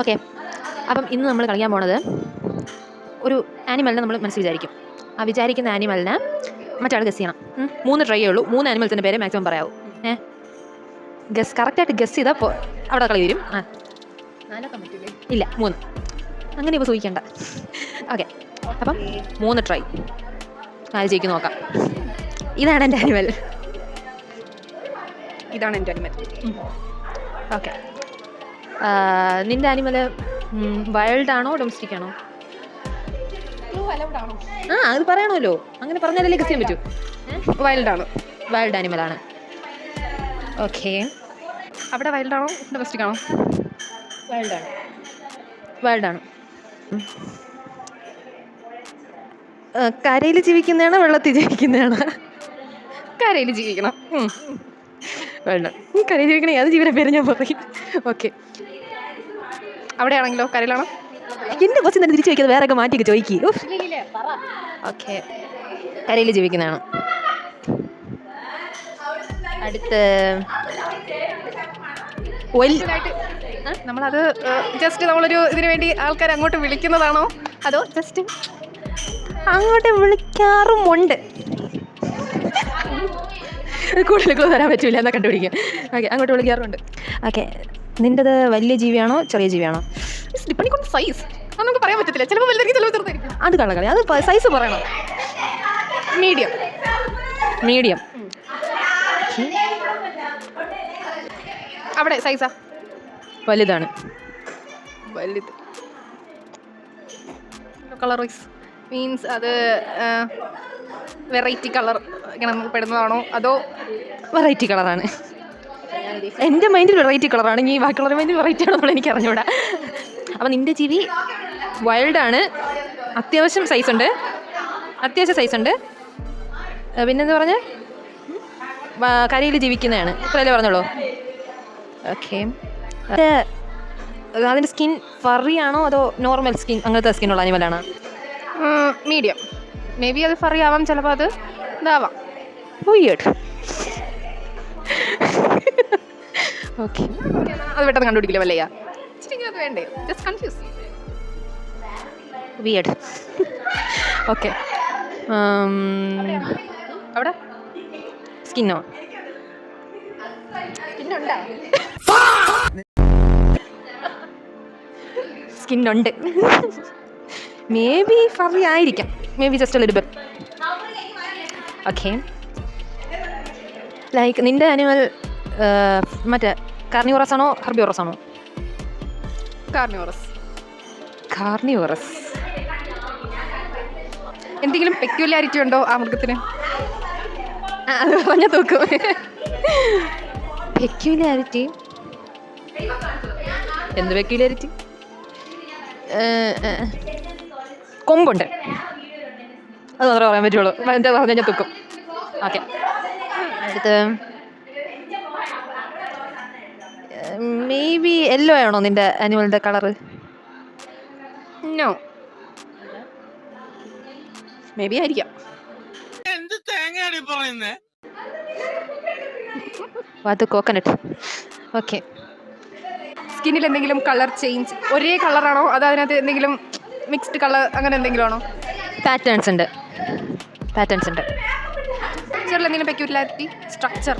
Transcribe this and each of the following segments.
Okay, അപ്പം ഇന്ന് നമ്മൾ കളിക്കാൻ പോണത് ഒരു ആനിമലിനെ നമ്മൾ മനസ്സിൽ വിചാരിക്കും. ആ വിചാരിക്കുന്ന ആനിമലിനെ മറ്റാൾ ഗസ് ചെയ്യണം. 3 ട്രൈ ഉള്ളൂ. 3 ആനിമൽസിൻ്റെ പേര് മാക്സിമം പറയാവൂ. ഗസ് കറക്റ്റായിട്ട് ഗസ് ചെയ്താൽ അവിടെ കളി വരും. ഇല്ല 3 അങ്ങനെ ഇപ്പോൾ സൂചിക്കേണ്ട. ഓക്കെ, അപ്പം 3 ട്രൈ. ആര് ജയിക്കും നോക്കാം. ഇതാണ് എൻ്റെ ആനിമൽ. ഇതാണ് എൻ്റെ അനിമൽ. ഓക്കെ, നിൻ്റെ ആനിമൽ വൈൽഡ് ആണോ ഡൊമസ്റ്റിക് ആണോ? അത് പറയണമല്ലോ, അങ്ങനെ പറഞ്ഞാലല്ലേ ഗസ് ചെയ്യാൻ പറ്റൂ. വൈൽഡാണ്. വൈൽഡ് ആനിമലാണ്. ഓക്കെ, അവിടെ വൈൽഡാണോ ഡൊമസ്റ്റിക് ആണോ? വൈൽഡാണ്. വൈൽഡാണ്. കരയിൽ ജീവിക്കുന്നതാണോ വെള്ളത്തിൽ ജീവിക്കുന്നതാണോ? കരയിൽ ജീവിക്കണം. വേണ്ട, കരയിൽ ജീവിക്കണേ ഏത് ജീവനെ പേര് ഞാൻ പറയും. ഓക്കെ, അവിടെയാണെങ്കിലോ കരയിലാണോ? എൻ്റെ കുറച്ച് നേരം തിരിച്ചു വയ്ക്കാതെ വേറെ ഒക്കെ മാറ്റിയൊക്കെ ചോദിക്കും. ഓക്കെ, കരയിൽ ജീവിക്കുന്നതാണ്. അടുത്ത് നമ്മളത് ജസ്റ്റ് നമ്മളൊരു ഇതിനു വേണ്ടി ആൾക്കാർ അങ്ങോട്ട് വിളിക്കുന്നതാണോ അതോ ജസ്റ്റ് അങ്ങോട്ട് വിളിക്കാറുമുണ്ട്. കൂടുതൽ വരാൻ പറ്റില്ല എന്നാൽ കണ്ടുപിടിക്കാം. ഓക്കെ, അങ്ങോട്ട് വിളിക്കാറുണ്ട്. ഓക്കെ, നിൻ്റെത് വലിയ ജീവിയാണോ ചെറിയ ജീവിയാണോ? Depending size. അത് നമുക്ക് പറയാൻ പറ്റത്തില്ല. ചിലപ്പോൾ വലുതായിരിക്കും, ചിലപ്പോൾ ചെറുതായിരിക്കും. അത് കളകളി, അത് സൈസ് പറയണം. മീഡിയം. മീഡിയം. അവിടെ സൈസാ വലുതാണ്. വലുത്. കളർ വൈസ് മീൻസ് അത് വെറൈറ്റി കളർ ഇങ്ങനെ പെടുന്നതാണോ അതോ? വെറൈറ്റി കളറാണ്. എൻ്റെ മൈൻഡിൽ വെറൈറ്റി കളറാണ്. ഈ ബാക്കിയുള്ളവരുടെ മൈൻഡിൽ വെറൈറ്റി ആണോ എനിക്ക് അറിഞ്ഞൂടാ. അപ്പം നിൻ്റെ ജീവി വൈൽഡാണ്. അത്യാവശ്യം സൈസുണ്ട്. പിന്നെന്താ പറഞ്ഞേ? കരയിൽ ജീവിക്കുന്നതാണ്. ഇത്രയല്ലേ പറഞ്ഞോളൂ. ഓക്കെ, അതിൻ്റെ സ്കിൻ ഫറി ആണോ അതോ നോർമൽ സ്കിൻ അങ്ങനത്തെ സ്കിന്നുള്ള അനിമലാണോ? മീഡിയം. മേ ബി അത് ഫറി ആവാം, ചിലപ്പോൾ അത് ഇതാവാം. ഓക്കെ, അത് പെട്ടെന്ന് കണ്ടുപിടിക്കില്ല വല്ലയ്യ. അത് വേണ്ടേ, ജസ്റ്റ് കൺഫ്യൂസ്. വിയർഡ്. ഓക്കെ, അവിടെ സ്കിന്നോ? സ്കിന്നുണ്ട്. മേ ബി ഫറി ആയിരിക്കാം. May be just little bit. Okay, like നിൻ്റെ അനിമൽ മറ്റേ കാർണിവോറസ് ആണോ ഹെർബിവോറസ് ആണോ? കാർണിവോറസ്. കാർണിവോറസ്. എന്തെങ്കിലും പെക്യുലാരിറ്റി ഉണ്ടോ ആ മൃഗത്തിന്? അത് പറഞ്ഞാൽ തോക്കും. പെക്യുലാരിറ്റി? എന്ത് പെക്യുലാരിറ്റി? കൊമ്പുണ്ട്, അത് മാത്രമേ പറയാൻ പറ്റുള്ളൂ. എന്താ പറഞ്ഞു ഞാൻ തോക്കും. ഓക്കെ, അടുത്ത് മേ ബി യെല്ലോ ആണോ നിൻ്റെ അനിമലിൻ്റെ കളറ്? നോ, മേ ബി ആയിരിക്കാം. അത് കോക്കനട്ട്. ഓക്കെ, സ്കിന്നിൽ എന്തെങ്കിലും കളർ ചേഞ്ച്? ഒരേ കളറാണോ അതോ അതിനകത്ത് എന്തെങ്കിലും മിക്സ്ഡ് കളർ അങ്ങനെ എന്തെങ്കിലും ആണോ? പാറ്റേൺസ് ഉണ്ട്. സ്ട്രക്ചറിൽ എന്തെങ്കിലും പെക്യുലാരിറ്റി? സ്ട്രക്ചർ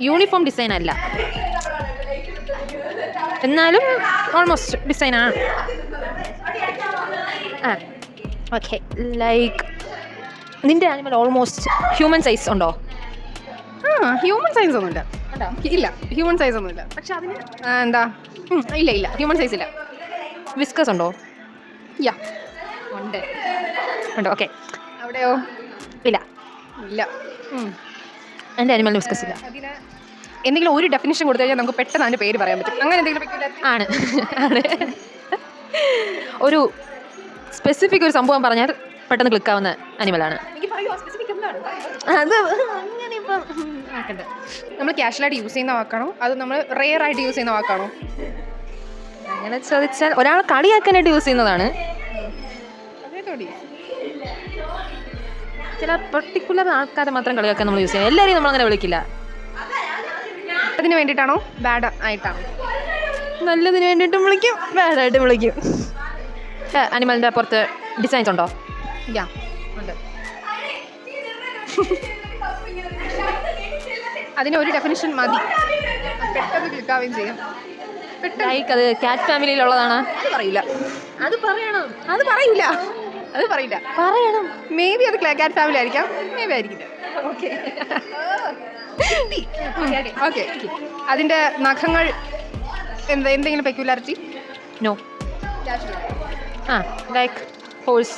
യൂണിഫോം ഡിസൈൻ അല്ല, എന്നാലും ഓൾമോസ്റ്റ് ഡിസൈനാണ്. ഓക്കെ, ലൈക്ക് നിൻ്റെ ആനിമൽ ഓൾമോസ്റ്റ് ഹ്യൂമൻ സൈസ് ഉണ്ടോ? ഹ്യൂമൻ സൈസ് ഒന്നുമില്ല. ഇല്ല, ഹ്യൂമൻ സൈസ് ഒന്നുമില്ല. പക്ഷെ അതിന് എന്താ ഇല്ല ഹ്യൂമൻ സൈസ് ഇല്ല. വിസ്കസ് ഉണ്ടോ? യാ, ഉണ്ട്. ഓക്കെ, അവിടെയോ? ഇല്ല. എൻ്റെ ആനിമലിന് വിസ്കസ് ഇല്ല. അതിന് എന്തെങ്കിലും ഒരു ഡെഫിനിഷൻ കൊടുത്തു കഴിഞ്ഞാൽ നമുക്ക് പെട്ടെന്ന് അതിൻ്റെ പേര് പറയാൻ പറ്റും. അങ്ങനെ എന്തെങ്കിലും പെക്യുലാരിറ്റി? ആണ്. ഒരു സ്പെസിഫിക് ഒരു സംഭവം പറഞ്ഞാൽ പെട്ടെന്ന് ക്ലിക്കാവുന്ന അനിമലാണ്. അത് അങ്ങനെ ഇപ്പം നമ്മൾ ക്യാഷ്വലായിട്ട് യൂസ് ചെയ്യുന്ന വാക്കാണോ അത് നമ്മൾ റെയർ ആയിട്ട് യൂസ് ചെയ്യുന്ന വാക്കാണോ? അങ്ങനെ ചോദിച്ചാൽ ഒരാൾ കളിയാക്കാനായിട്ട് യൂസ് ചെയ്യുന്നതാണ്. ചില പെർട്ടിക്കുലർ ആൾക്കാരെ മാത്രം കളിയാക്കാൻ നമ്മൾ യൂസ് ചെയ്യും. എല്ലാവരെയും നമ്മളങ്ങനെ വിളിക്കില്ല. അതിന് വേണ്ടിയിട്ടാണോ ബാഡ് ആയിട്ടാണോ? നല്ലതിന് വേണ്ടിയിട്ടും വിളിക്കും ബാഡായിട്ടും വിളിക്കും. അനിമലിൻ്റെ പുറത്ത് ഡിസൈൻസ് ഉണ്ടോ? യാ ഉണ്ട്. അതിന് ഒരു ഡെഫിനിഷൻ മതി, പെട്ടെന്ന് ക്ലിക്കാവുകയും ചെയ്യും. ലൈക്ക് അത് ക്യാറ്റ് ഫാമിലിയിലുള്ളതാണ്. അത് പറയില്ല, അത് പറയണം. അത് പറയില്ല, അത് പറയില്ല. പറയണം. മേ ബി അത് ക്യാറ്റ് ഫാമിലി ആയിരിക്കാം, മേ ബി ആയിരിക്കില്ല. Okay okay. അതിൻ്റെ നഖങ്ങൾ എന്തെങ്കിലും പെക്യുലാരിറ്റി? നോ. ആ ലൈക്ക് ഹോഴ്സ്.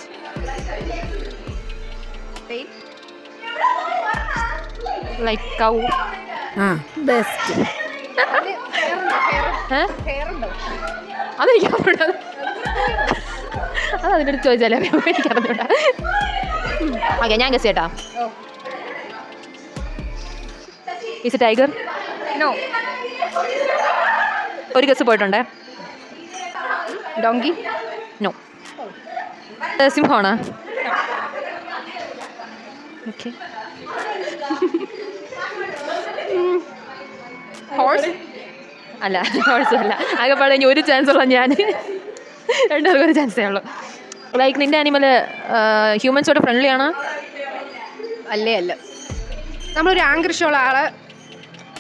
ലൈക്ക് കൗ. ബെസ്റ്റ്. അതെനിക്ക് അറിഞ്ഞൂടാ, അത് അതിൻ്റെ അടുത്ത് ചോദിച്ചാലേ എനിക്ക് അറിഞ്ഞൂടാ. ഓക്കെ ഞാൻ ഗസ് ചെയ്യട്ടാ. Is a tiger? നോ. ഒരു ഗസ് പോയിട്ടുണ്ടേ. ഡോങ്കി? നോ. സിംഹമാണോ? ഓക്കെ. ഹോഴ്സ്? അല്ല, ഹോഴ്സും അല്ല. ആകെപ്പാടെ ഇനി ഒരു ചാൻസ് ഉള്ള ഞാൻ, രണ്ടുപേർക്കും ഒരു ചാൻസേ ഉള്ളൂ. ലൈക്ക് നിൻ്റെ ആനിമൽ ഹ്യൂമൻസോട് ഫ്രണ്ട്ലി ആണോ? അല്ലേ അല്ല. നമ്മളൊരു ആങ്കർഷമുള്ള ആൾ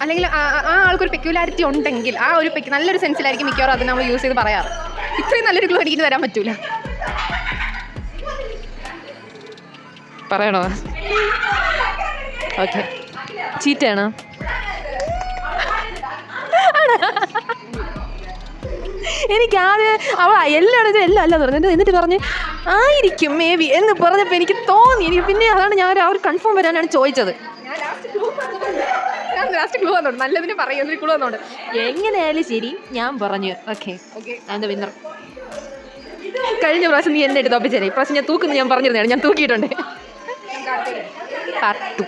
അല്ലെങ്കിൽ ആ ആൾക്കൊരു പെക്യുലാരിറ്റി ഉണ്ടെങ്കിൽ ആ ഒരു നല്ലൊരു സെൻസിലായിരിക്കും മിക്കവാറും അത് നമ്മൾ യൂസ് ചെയ്ത് പറയാറ്. ഇത്രയും നല്ലൊരു ക്ലൂ എനിക്ക് തരാൻ പറ്റൂല. പറയണോ? ഓക്കെ. ചീറ്റയാണോ? എനിക്കാദ്യം അവൾ എല്ലായിടത്തും എല്ലാം അല്ല പറഞ്ഞിട്ട് എന്നിട്ട് പറഞ്ഞ് ആയിരിക്കും മേ ബി എന്ന് പറഞ്ഞപ്പോൾ എനിക്ക് തോന്നി. എനിക്ക് പിന്നെ അതാണ് ഞാൻ ആ ഒരു കൺഫേം വരാനാണ് ചോദിച്ചത്. ലാസ്റ്റ് ക്ലൂ വന്നോണ്ട് നല്ലതിന് പറയുന്നൊരു ക്ലൂ വന്നോണ്ട് എങ്ങനെയായാലും ശരി ഞാൻ പറഞ്ഞു. ഓക്കെ എന്താ വിന്നർ. കഴിഞ്ഞ പ്രാവശ്യം നീ എന്നെ എടുത്ത് തോപ്പിച്ചേനെ, ഇപ്രാവശ്യം ഞാൻ തൂക്കുന്നു ഞാൻ പറഞ്ഞിരുന്നതാണ്, ഞാൻ തൂക്കിയിട്ടുണ്ട്. പാർട്ട് 2.